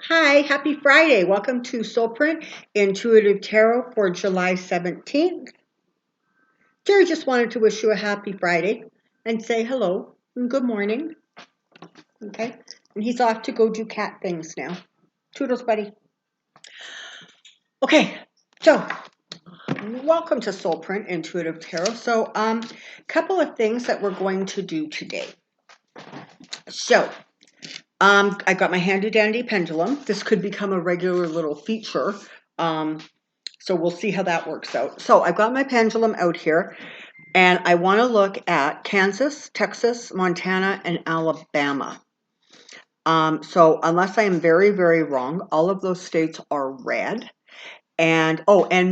Hi, happy Friday. Welcome to Soulprint Intuitive Tarot for July 17th. Jerry just wanted to wish you a happy Friday and say hello and good morning. Okay, and he's off to go do cat things now. Toodles, buddy. Okay, so welcome to Soulprint Intuitive Tarot. So, couple of things that we're going to do today. So, I got my handy dandy pendulum. This could become a regular little feature. So we'll see how that works out. So I've got my pendulum out here, and I want to look at Kansas, Texas, Montana, and Alabama. So unless I am very, very wrong, all of those states are red. And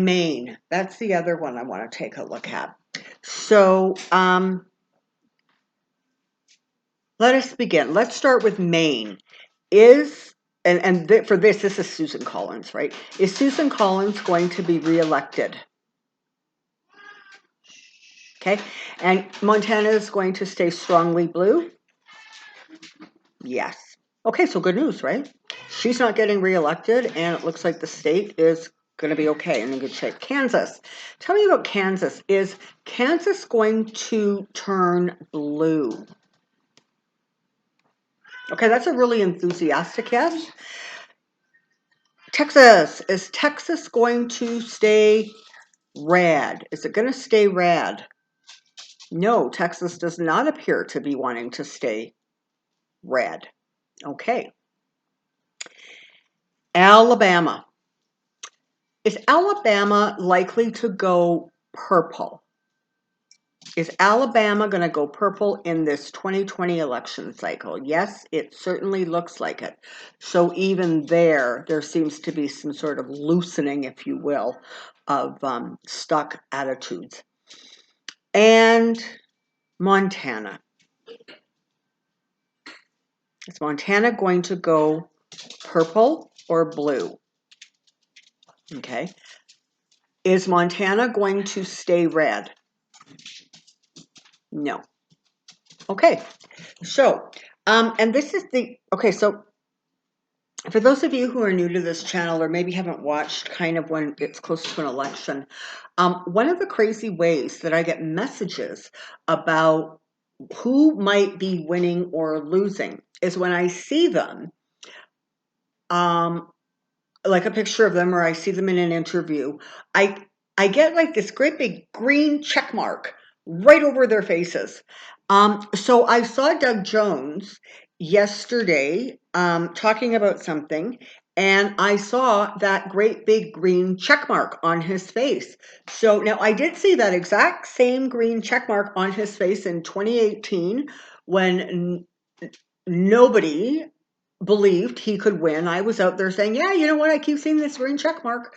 Maine. That's the other one I want to take a look at. So let us begin. Let's start with Maine. For this is Susan Collins, right? Is Susan Collins going to be reelected? Okay, and Montana is going to stay strongly blue? Yes. Okay, so good news, right? She's not getting reelected, and it looks like the state is going to be okay and in good shape. Kansas. Tell me about Kansas. Is Kansas going to turn blue? Okay, that's a really enthusiastic yes. Texas. Is Texas going to stay red? Is it going to stay red? No, Texas does not appear to be wanting to stay red. Okay. Alabama. Is Alabama likely to go purple? Is Alabama going to go purple in this 2020 election cycle? Yes, it certainly looks like it. So even there seems to be some sort of loosening, if you will, of stuck attitudes. And Montana. Is Montana going to go purple or blue? Okay. Is Montana going to stay red? No. Okay. So, and this is so for those of you who are new to this channel or maybe haven't watched kind of when it's close to an election, one of the crazy ways that I get messages about who might be winning or losing is when I see them, like a picture of them or I see them in an interview, I get like this great big green check mark right over their faces. So I saw Doug Jones yesterday talking about something, and I saw that great big green check mark on his face. So now I did see that exact same green check mark on his face in 2018 when nobody believed he could win. I was out there saying, yeah, you know what? I keep seeing this green check mark.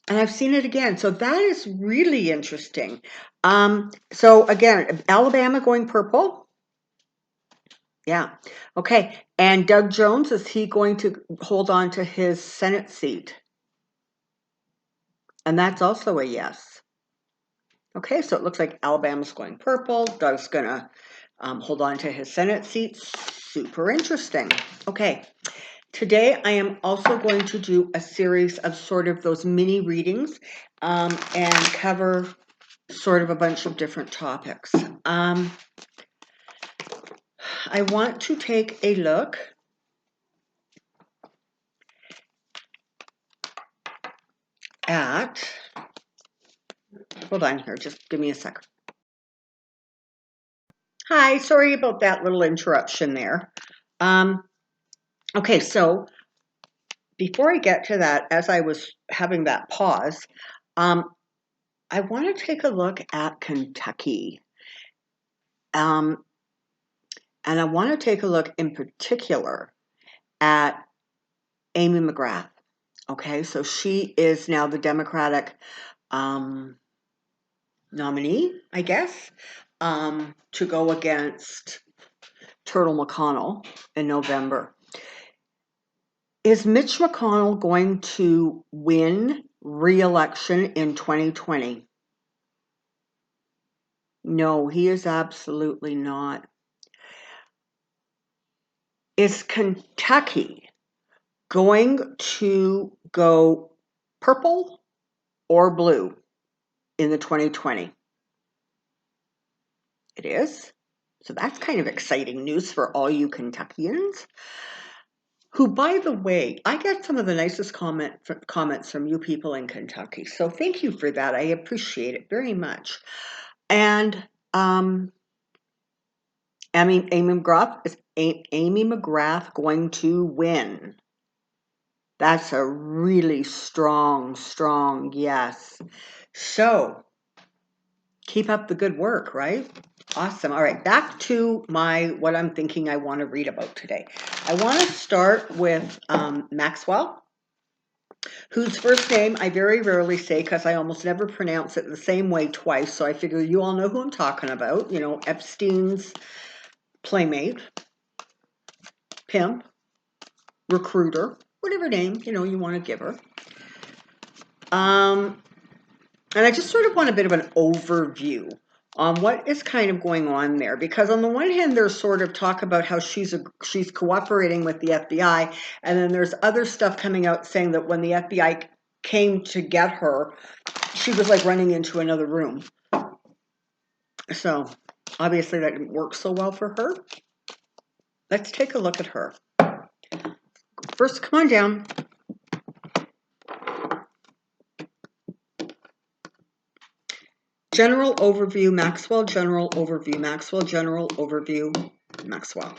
And I've seen it again. So that is really interesting. So again, Alabama going purple. Yeah. Okay. And Doug Jones, is he going to hold on to his Senate seat? And that's also a yes. Okay. So it looks like Alabama's going purple. Doug's going to hold on to his Senate seat. Super interesting. Okay. Today, I am also going to do a series of sort of those mini readings and cover sort of a bunch of different topics. I want to take a look at, hold on here, just give me a second. Hi, sorry about that little interruption there. Okay, so before I get to that, as I was having that pause, I want to take a look at Kentucky. And I want to take a look in particular at Amy McGrath. Okay, so she is now the Democratic nominee, I guess, to go against Turtle McConnell in November. Is Mitch McConnell going to win re-election in 2020? No, he is absolutely not. Is Kentucky going to go purple or blue in the 2020. It is. So that's kind of exciting news for all you Kentuckians. Who, by the way, I get some of the nicest comments from you people in Kentucky. So thank you for that. I appreciate it very much. And Amy McGrath going to win? That's a really strong yes. So keep up the good work, right? Awesome. All right, back to what I'm thinking I want to read about today. I want to start with Maxwell, whose first name I very rarely say because I almost never pronounce it the same way twice. So I figure you all know who I'm talking about. You know, Epstein's playmate, pimp, recruiter, whatever name you want to give her. And I just sort of want a bit of an overview on what is kind of going on there, because on the one hand, there's sort of talk about how she's cooperating with the FBI, and then there's other stuff coming out saying that when the FBI came to get her, she was like running into another room. So obviously that didn't work so well for her. Let's take a look at her. First, come on down. General overview, Maxwell, general overview, Maxwell, general overview, Maxwell.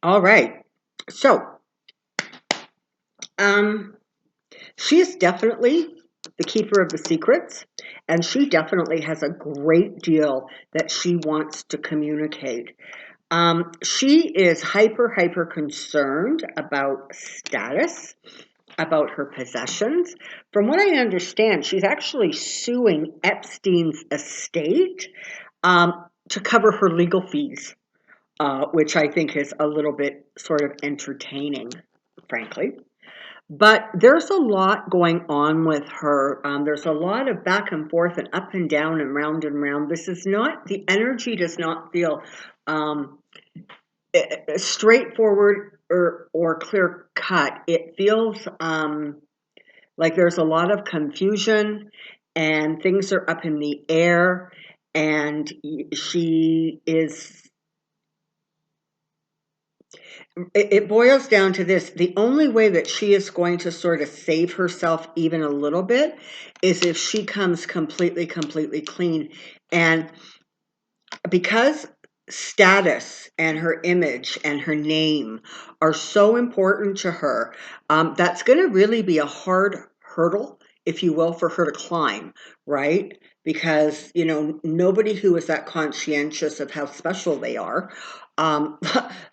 All right. So, she is definitely the keeper of the secrets, and she definitely has a great deal that she wants to communicate. She is hyper concerned about status, about her possessions. From what I understand, she's actually suing Epstein's estate to cover her legal fees, which I think is a little bit sort of entertaining, frankly. But there's a lot going on with her. There's a lot of back and forth and up and down and round and round. This is not, the energy does not feel straightforward or clear cut. It feels like there's a lot of confusion and things are up in the air, and she is, it boils down to this: the only way that she is going to sort of save herself even a little bit is if she comes completely clean. And because status and her image and her name are so important to her, that's going to really be a hard hurdle, if you will, for her to climb, right? Because, nobody who is that conscientious of how special they are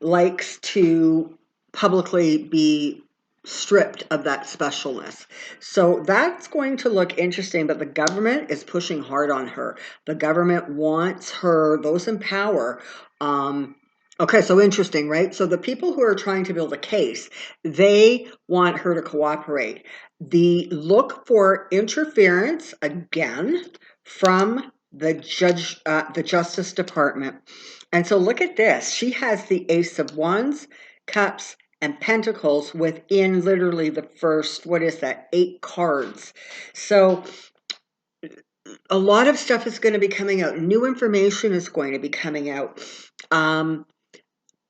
likes to publicly be stripped of that specialness. So that's going to look interesting, but the government is pushing hard on her. The government wants her, those in power. Okay, so interesting, right? So the people who are trying to build a case, they want her to cooperate. The look for interference, again, from the Justice Department. And so look at this. She has the Ace of Wands, Cups, and Pentacles within literally the first, 8 cards. So a lot of stuff is going to be coming out. New information is going to be coming out.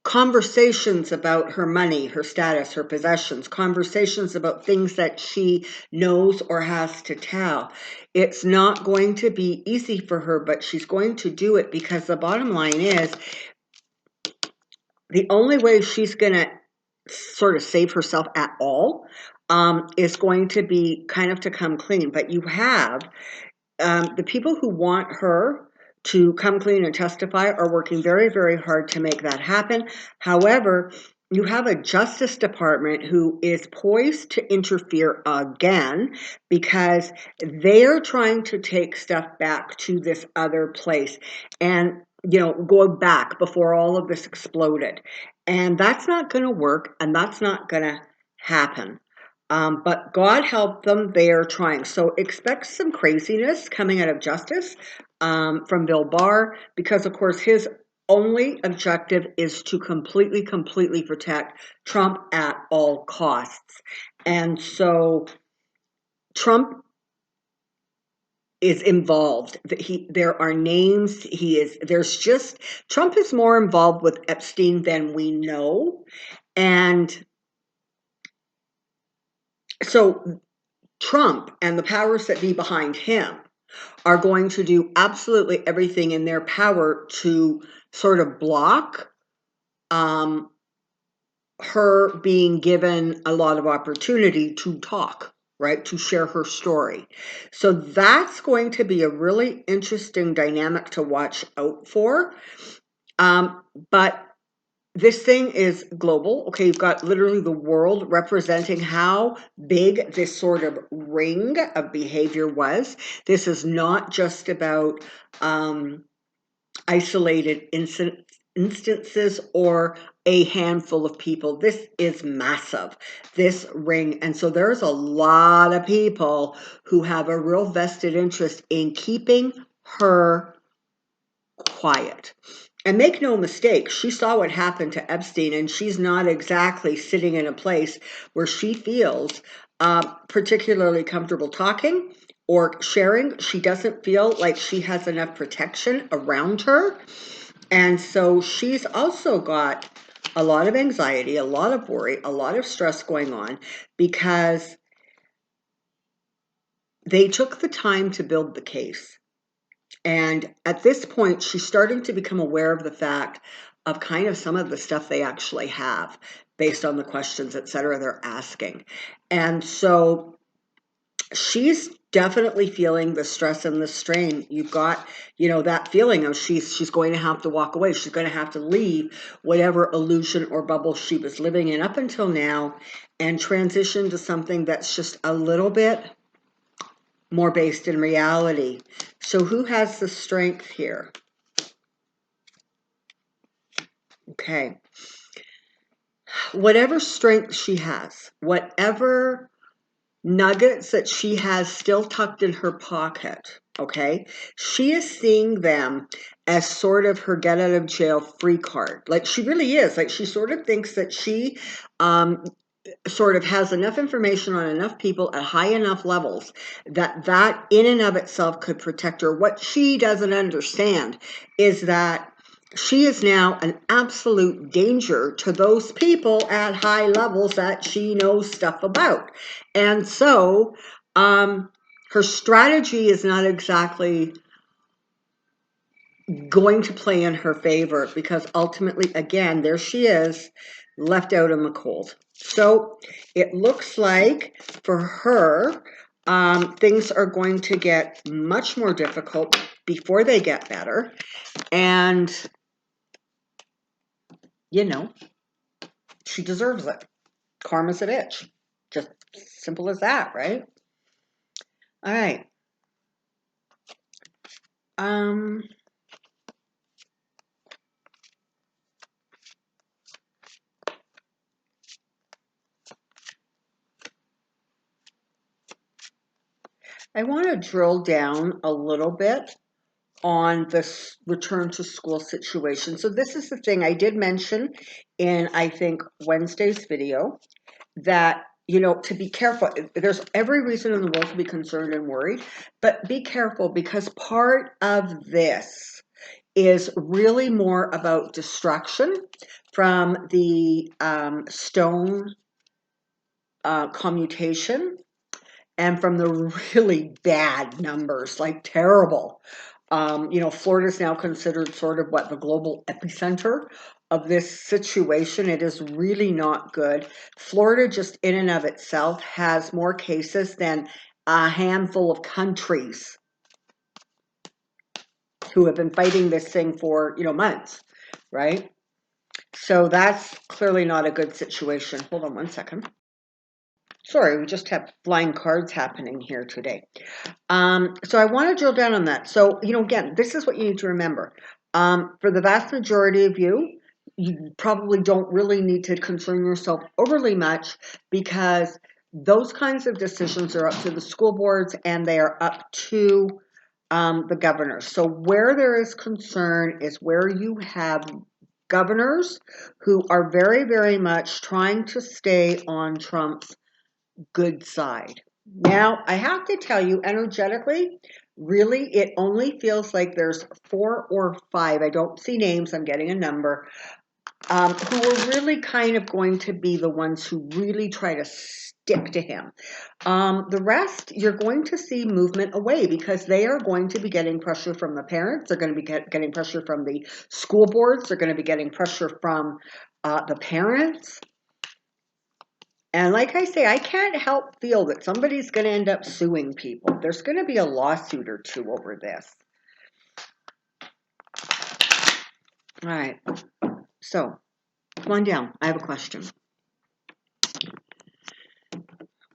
Conversations about her money, her status, her possessions, conversations about things that she knows or has to tell. It's not going to be easy for her, but she's going to do it, because the bottom line is the only way she's going to sort of save herself at all is going to be kind of to come clean. But you have the people who want her to come clean and testify are working very hard to make that happen. However, you have a Justice Department who is poised to interfere again, because they're trying to take stuff back to this other place. And go back before all of this exploded. And that's not going to work, and that's not going to happen. But God help them, they are trying. So expect some craziness coming out of justice from Bill Barr, because, of course, his only objective is to completely protect Trump at all costs. And so Trump is involved. There are names. Trump is more involved with Epstein than we know. And so Trump and the powers that be behind him are going to do absolutely everything in their power to sort of block her being given a lot of opportunity to talk, right, to share her story. So that's going to be a really interesting dynamic to watch out for. But this thing is global. Okay, you've got literally the world representing how big this sort of ring of behavior was. This is not just about isolated instances or a handful of people. This is massive, this ring. And so there's a lot of people who have a real vested interest in keeping her quiet. And make no mistake, she saw what happened to Epstein, and she's not exactly sitting in a place where she feels particularly comfortable talking or sharing. She doesn't feel like she has enough protection around her. And so she's also got a lot of anxiety, a lot of worry, a lot of stress going on, because they took the time to build the case. And at this point, she's starting to become aware of the fact of kind of some of the stuff they actually have based on the questions, et cetera, they're asking. And so she's definitely feeling the stress and the strain. You've got, that feeling of she's going to have to walk away. She's going to have to leave whatever illusion or bubble she was living in up until now and transition to something that's just a little bit more based in reality. So who has the strength here? Okay. Whatever strength she has, whatever nuggets that she has still tucked in her pocket, okay, she is seeing them as sort of her get out of jail free card. Like, she really is. Like, she sort of thinks that she sort of has enough information on enough people at high enough levels that in and of itself could protect her. What she doesn't understand is that she is now an absolute danger to those people at high levels that she knows stuff about. And so her strategy is not exactly going to play in her favor, because ultimately, again, there she is, left out in the cold. So it looks like for her, things are going to get much more difficult before they get better. And, she deserves it. Karma's a bitch. Just simple as that, right? All right. I want to drill down a little bit on this return to school situation. So this is the thing I did mention in, I think, Wednesday's video, that, to be careful. There's every reason in the world to be concerned and worried, but be careful, because part of this is really more about distraction from the stone commutation and from the really bad numbers, like terrible. Florida is now considered sort of the global epicenter of this situation. It is really not good. Florida, just in and of itself, has more cases than a handful of countries who have been fighting this thing for, months, right? So that's clearly not a good situation. Hold on one second. Sorry, we just have flying cards happening here today. So I want to drill down on that. So, again, this is what you need to remember. For the vast majority of you, you probably don't really need to concern yourself overly much because those kinds of decisions are up to the school boards and they are up to the governors. So where there is concern is where you have governors who are very, very much trying to stay on Trump's good side. Now, I have to tell you, energetically, really, it only feels like there's 4 or 5, I don't see names, I'm getting a number, who are really kind of going to be the ones who really try to stick to him. The rest, you're going to see movement away because they are going to be getting pressure from the parents. They're going to be getting pressure from the school boards. They're going to be getting pressure from the parents. And like I say, I can't help feel that somebody's going to end up suing people. There's going to be a lawsuit or two over this. All right. So, come on down. I have a question.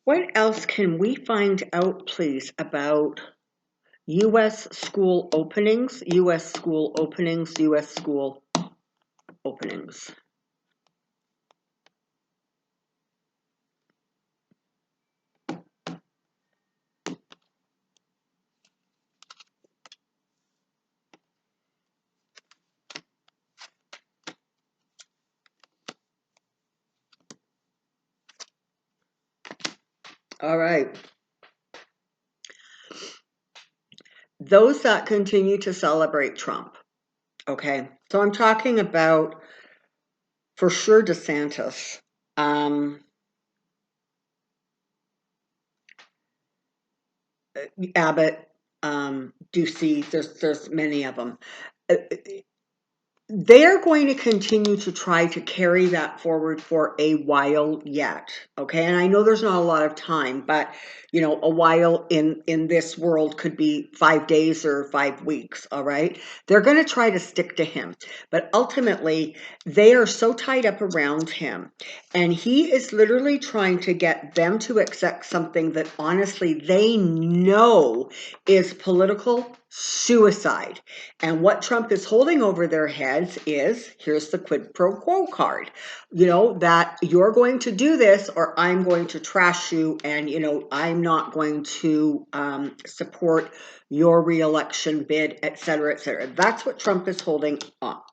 What else can we find out, please, about U.S. school openings, U.S. school openings, U.S. school openings? All right. Those that continue to celebrate Trump. Okay. So I'm talking about, for sure, DeSantis. Abbott, Ducey, there's many of them. They're going to continue to try to carry that forward for a while yet, okay? And I know there's not a lot of time, but a while in this world could be 5 days or 5 weeks, all right? They're going to try to stick to him, but ultimately they are so tied up around him, and he is literally trying to get them to accept something that honestly they know is political suicide. And what Trump is holding over their heads is, here's the quid pro quo card, that you're going to do this or I'm going to trash you, and, I'm not going to support your reelection bid, et cetera, et cetera. That's what Trump is holding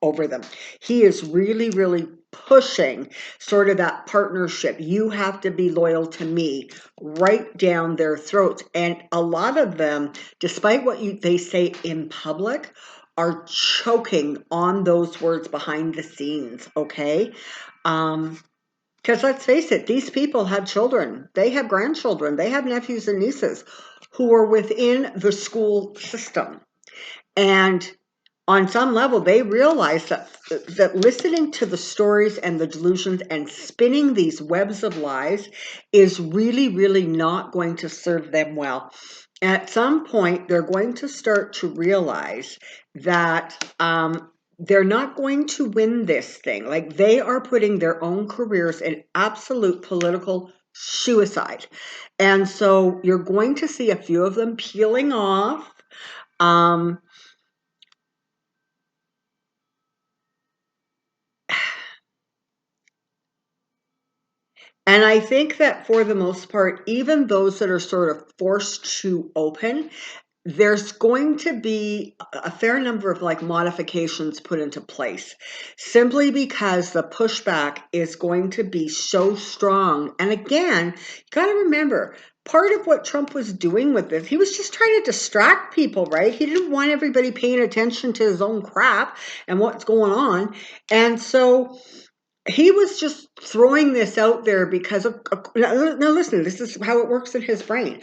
over them. He is really, really pushing sort of that partnership. You have to be loyal to me right down their throats. And a lot of them, despite what they say in public, are choking on those words behind the scenes, okay? Because let's face it, these people have children. They have grandchildren. They have nephews and nieces who are within the school system. And on some level, they realize that listening to the stories and the delusions and spinning these webs of lies is really, really not going to serve them well. At some point, they're going to start to realize that they're not going to win this thing. Like, they are putting their own careers in absolute political suicide. And so you're going to see a few of them peeling off. And I think that for the most part, even those that are sort of forced to open, there's going to be a fair number of modifications put into place simply because the pushback is going to be so strong. And again, you got to remember, part of what Trump was doing with this, he was just trying to distract people, right? He didn't want everybody paying attention to his own crap and what's going on. And so he was just throwing this out there because of, now listen, this is how it works in his brain.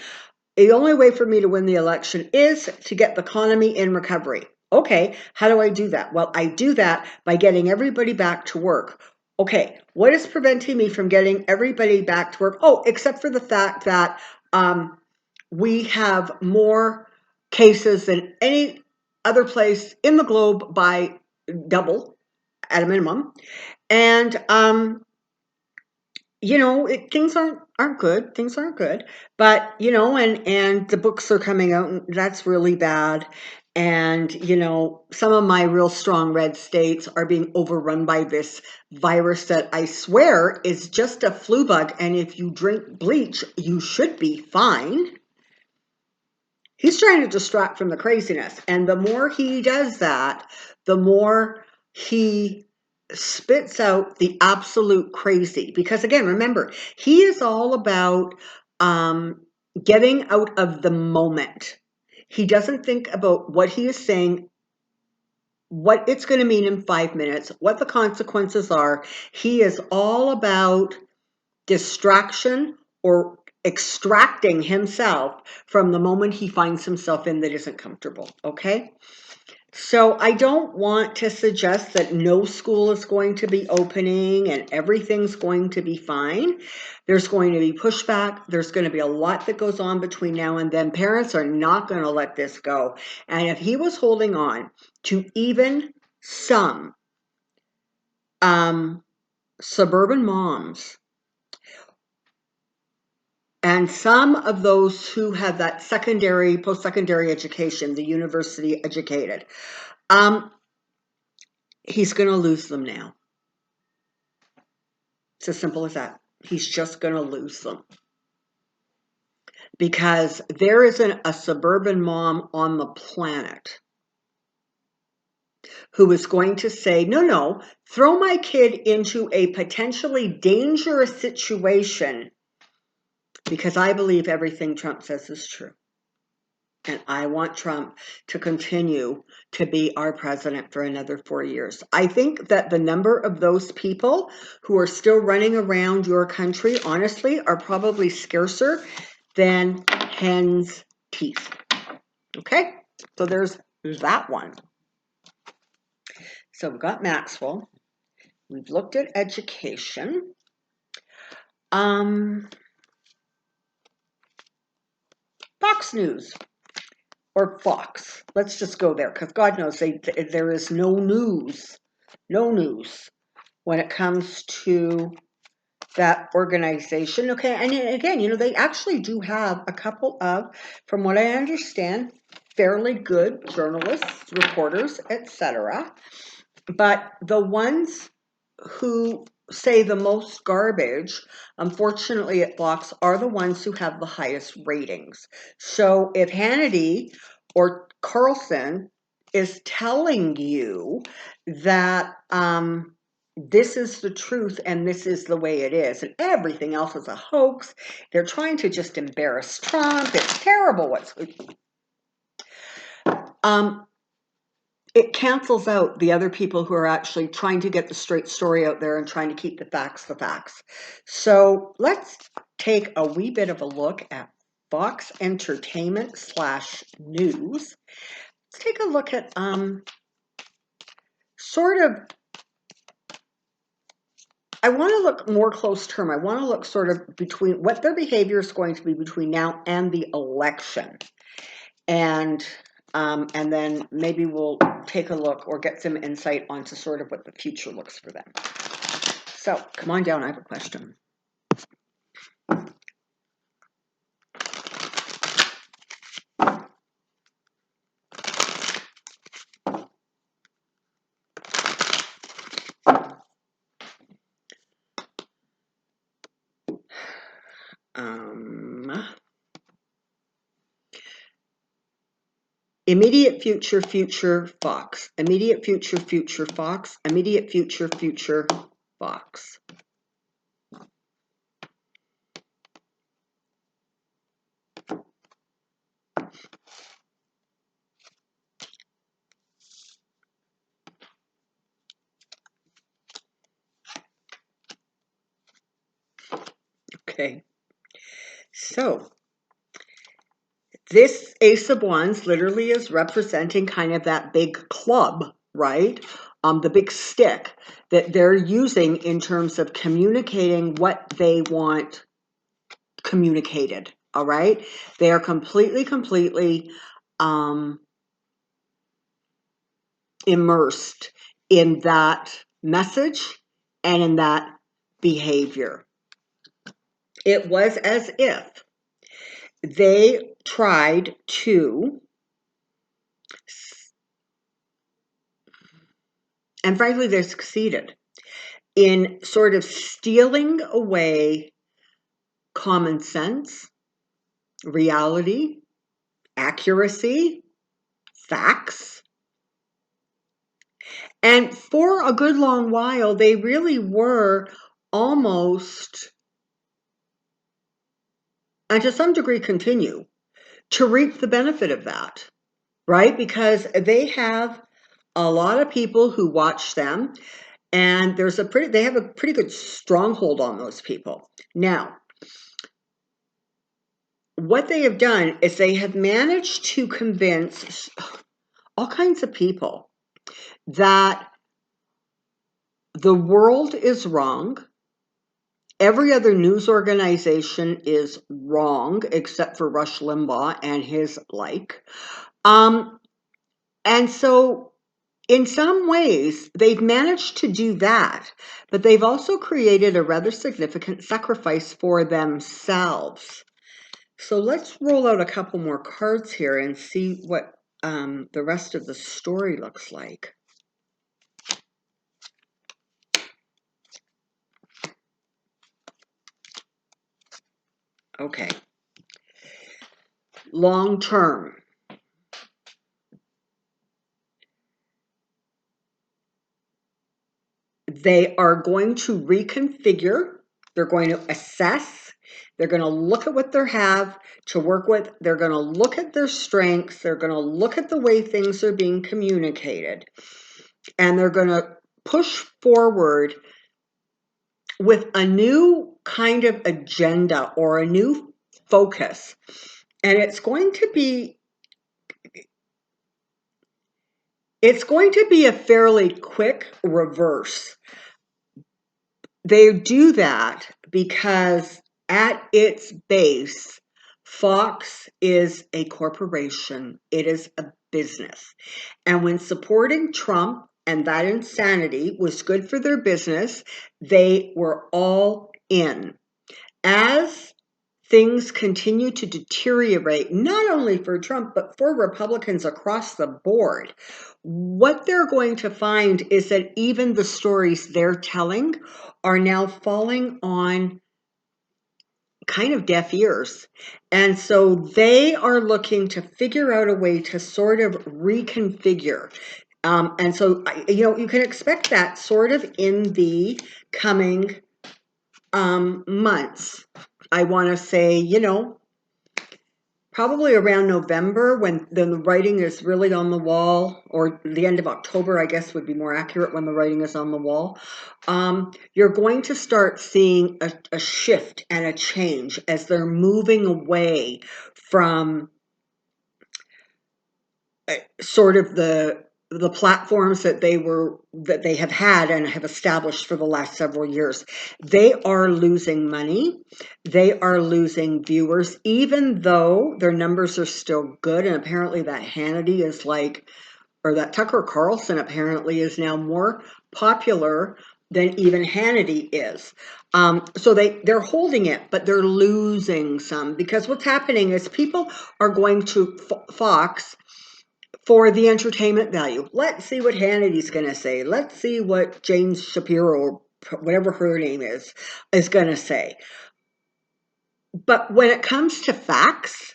The only way for me to win the election is to get the economy in recovery. Okay, how do I do that? Well, I do that by getting everybody back to work. Okay, what is preventing me from getting everybody back to work? Oh, except for the fact that we have more cases than any other place in the globe by double at a minimum. And things aren't aren't good. Things aren't good. But, you know, and the books are coming out, and that's really bad. And, you know, some of my real strong red states are being overrun by this virus that I swear is just a flu bug. And if you drink bleach, you should be fine. He's trying to distract from the craziness. And the more he does that, the more he spits out the absolute crazy. Because again, remember, he is all about getting out of the moment. He doesn't think about what he is saying, what it's going to mean in 5 minutes, what the consequences are. He is all about distraction or extracting himself from the moment he finds himself in that isn't comfortable, okay? So I don't want to suggest that no school is going to be opening and everything's going to be fine. There's going to be pushback. There's going to be a lot that goes on between now and then. Parents are not going to let this go. And if he was holding on to even some suburban moms and some of those who have that secondary, post-secondary education, the university educated, he's going to lose them now. It's as simple as that. He's just going to lose them. Because there isn't a suburban mom on the planet who is going to say, no, throw my kid into a potentially dangerous situation because I believe everything Trump says is true. And I want Trump to continue to be our president for another 4 years. I think that the number of those people who are still running around your country, honestly, are probably scarcer than hen's teeth. Okay? So there's that one. So we've got Maxwell. We've looked at education. Fox News. Or Fox. Let's just go there, because God knows there is no news when it comes to that organization. Okay, and again, you know, they actually do have a couple of, from what I understand, fairly good journalists, reporters, etc. But the ones who say the most garbage, unfortunately at Fox, are the ones who have the highest ratings. So if Hannity or Carlson is telling you that this is the truth and this is the way it is, and everything else is a hoax, they're trying to just embarrass Trump, it's terrible what's it cancels out the other people who are actually trying to get the straight story out there and trying to keep the facts. So let's take a wee bit of a look at Fox Entertainment /news. Let's take a look at sort of, I want to look more close term. I want to look sort of between what their behavior is going to be between now and the election. And then maybe we'll take a look or get some insight onto sort of what the future looks for them. So come on down, I have a question. Immediate future Fox. Immediate future Fox. Immediate future Fox. Okay. So this Ace of Wands literally is representing kind of that big club, right? The big stick that they're using in terms of communicating what they want communicated, all right? They are completely immersed in that message and in that behavior. it was as if they tried to, and frankly, they succeeded in sort of stealing away common sense, reality, accuracy, facts. And for a good long while, they really were almost, and to some degree continue, to reap the benefit of that, right? Because they have a lot of people who watch them, and they have a pretty good stronghold on those people. Now, what they have done is they have managed to convince all kinds of people that the world is wrong. Every other news organization is wrong except for Rush Limbaugh and his like. And so in some ways, they've managed to do that, but they've also created a rather significant sacrifice for themselves. So let's roll out a couple more cards here and see what the rest of the story looks like. Okay. Long term. They are going to reconfigure. They're going to assess. They're going to look at what they have to work with. They're going to look at their strengths. They're going to look at the way things are being communicated. And they're going to push forward with a new kind of agenda or a new focus. And it's going to be a fairly quick reverse. They do that because at its base, Fox is a corporation. It is a business. And when supporting Trump and that insanity was good for their business, they were all in. As things continue to deteriorate, not only for Trump, but for Republicans across the board, what they're going to find is that even the stories they're telling are now falling on kind of deaf ears. And so they are looking to figure out a way to sort of reconfigure. And so, you can expect that sort of in the coming months. I want to say, probably around November when the writing is really on the wall, or the end of October, I guess would be more accurate, when the writing is on the wall. You're going to start seeing a shift and a change as they're moving away from sort of the platforms that they have had and have established for the last several years. They are losing money. They are losing viewers, even though their numbers are still good. And apparently that Hannity is that Tucker Carlson apparently is now more popular than even Hannity is. So they're holding it, but they're losing some, because what's happening is people are going to Fox for the entertainment value. Let's see what Hannity's going to say. Let's see what James Shapiro, whatever her name is going to say. But when it comes to facts,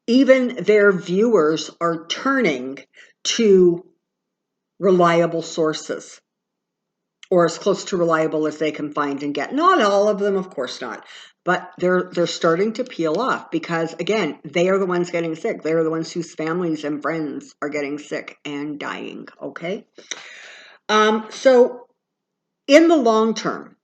even their viewers are turning to reliable sources, or as close to reliable as they can find and get. Not all of them, of course not. But they're starting to peel off because, again, they are the ones getting sick. They are the ones whose families and friends are getting sick and dying, okay? So in the long term,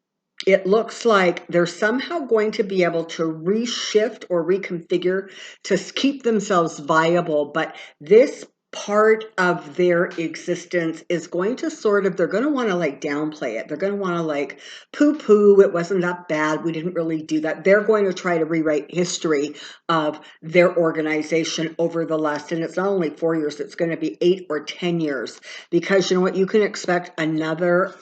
it looks like they're somehow going to be able to reshift or reconfigure to keep themselves viable. But this part of their existence is going to they're going to want to downplay it. They're going to want to poo-poo, it wasn't that bad, we didn't really do that. They're going to try to rewrite history of their organization over the last, and it's not only 4 years, it's going to be 8 or 10 years, because you know what, you can expect another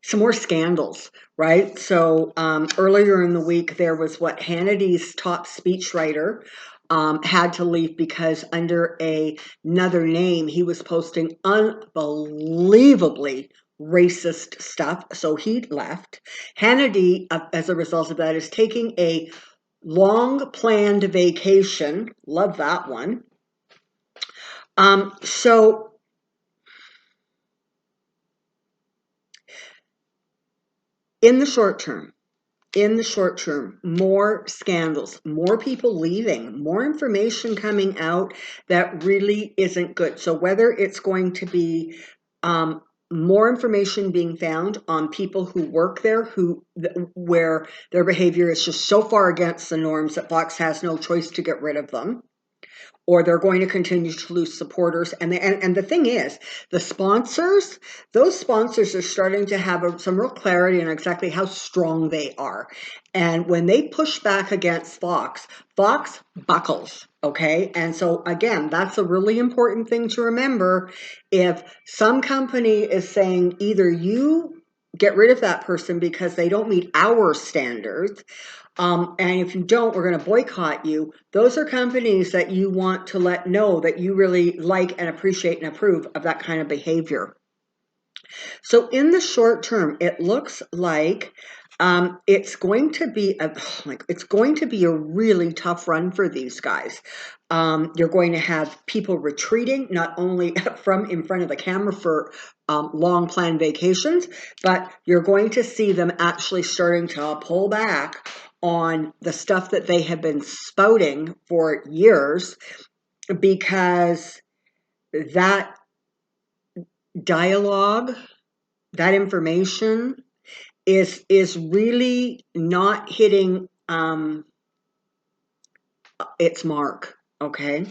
some more scandals, right? So earlier in the week, there was Hannity's top speechwriter had to leave because under another name, he was posting unbelievably racist stuff. So he left. Hannity, as a result of that, is taking a long planned vacation. Love that one. So in the short term, more scandals, more people leaving, more information coming out that really isn't good. So whether it's going to be more information being found on people who work there, where their behavior is just so far against the norms that Fox has no choice to get rid of them, or they're going to continue to lose supporters. And the thing is, those sponsors are starting to have some real clarity on exactly how strong they are. And when they push back against Fox buckles, okay? And so again, that's a really important thing to remember. If some company is saying either you get rid of that person because they don't meet our standards, and if you don't, we're going to boycott you. Those are companies that you want to let know that you really like and appreciate and approve of that kind of behavior. So in the short term, it looks like it's going to be a really tough run for these guys. You're going to have people retreating, not only from in front of the camera for long planned vacations, but you're going to see them actually starting to pull back on the stuff that they have been spouting for years, because that dialogue, that information is really not hitting its mark, okay?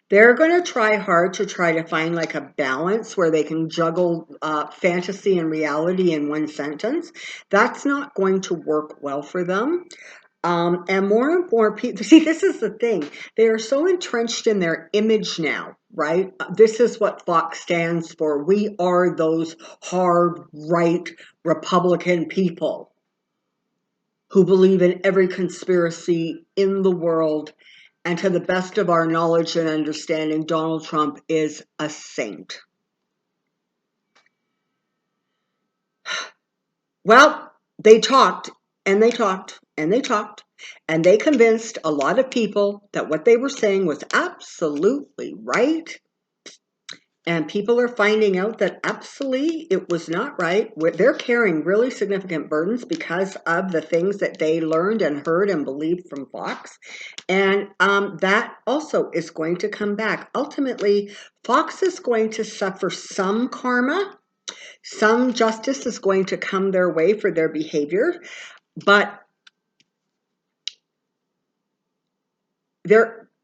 They're going to try hard to find like a balance where they can juggle fantasy and reality in one sentence. That's not going to work well for them. And more and more people, see, this is the thing. They are so entrenched in their image now, right? This is what Fox stands for. We are those hard, right Republican people who believe in every conspiracy in the world. And to the best of our knowledge and understanding, Donald Trump is a saint. Well, they talked and they talked and they talked, and they convinced a lot of people that what they were saying was absolutely right. And people are finding out that absolutely it was not right. They're carrying really significant burdens because of the things that they learned and heard and believed from Fox. And that also is going to come back. Ultimately, Fox is going to suffer some karma. Some justice is going to come their way for their behavior. But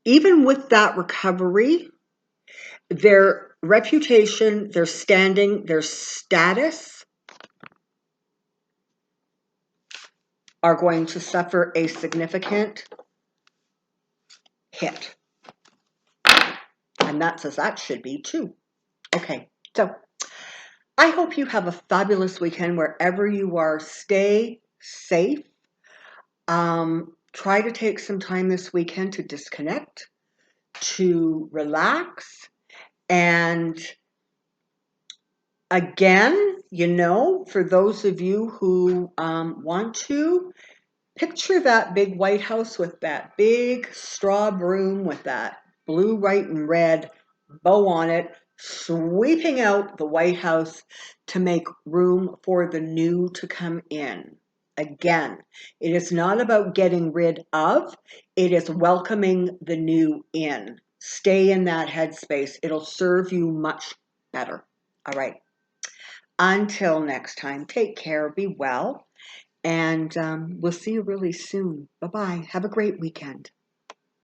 even with that recovery, their reputation, their standing, their status are going to suffer a significant hit. And that's as that should be too. Okay, so I hope you have a fabulous weekend wherever you are. Stay safe. Try to take some time this weekend to disconnect, to relax, and again, for those of you who want to, picture that big White House with that big straw broom with that blue, white, and red bow on it, sweeping out the White House to make room for the new to come in. Again, it is not about getting rid of, it is welcoming the new in. Stay in that headspace. It'll serve you much better. All right. Until next time, take care, be well, and we'll see you really soon. Bye-bye. Have a great weekend.